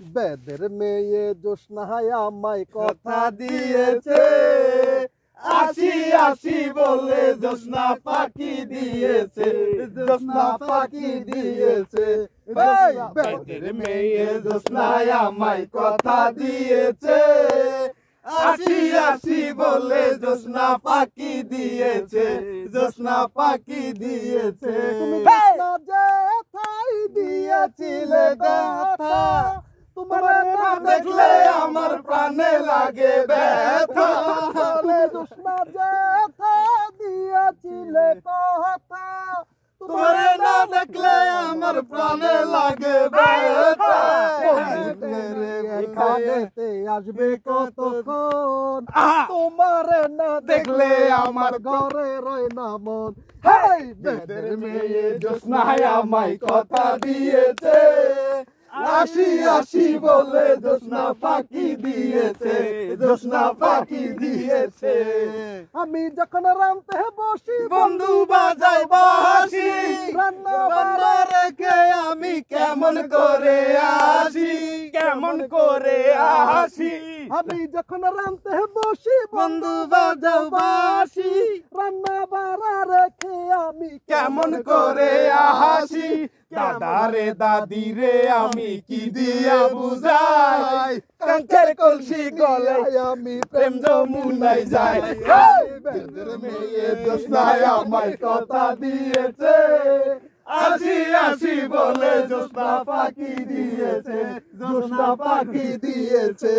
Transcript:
বেদের মেয়ে জোসনায় আমায় কথা দিয়েছে আসি আসি বলে জোসনা পাখি দিয়েছে জোসনা পাখি দিয়েছে বেদের মেয়ে জোসনায় আমায় কথা দিয়েছে আসি আসি বলে জোসনা পাখি দিয়েছে জোসনা পাখি দিয়েছে তুমি না যে থাই দিয়েছিলে কথা তোমার না দেখলে আমার প্রাণে লাগে ব্যথা জোসনা যে থা দিয়েছিলে কথা তোমার না দেখলে আমার প্রাণে লাগে ব্যথা এখানেতে আসবে কতক্ষণ তোমার না দেখলে আমার ঘরে রয় না মন বেদের মেয়ে জোসনায় আমায় কথা দিয়েছে আসি আসি বলে জোসনা পাখি দিয়েছে জোসনা পাখি দিয়েছে আমি যখন রামতে বসি বন্ধু বাজাই বাঁশি রান্না বান্না রেখে আমি কেমন করে আসি কেমন করে আসি আমি যখন রামতে বসি বন্ধু বাজাও বাঁশি রান্না বাড়া রেখে আমি কেমন করে আসি দাদা রে দাদি রে আমি কি দিয়া বুঝাই কাঙ্কের কলসি গলে আমি প্রেম যমুনায় যাই বেদের মেয়ে জোসনায় আমায় কথা দিয়েছে আসি আসি বলে জোসনা পাখি দিয়েছে জোসনা পাখি দিয়েছে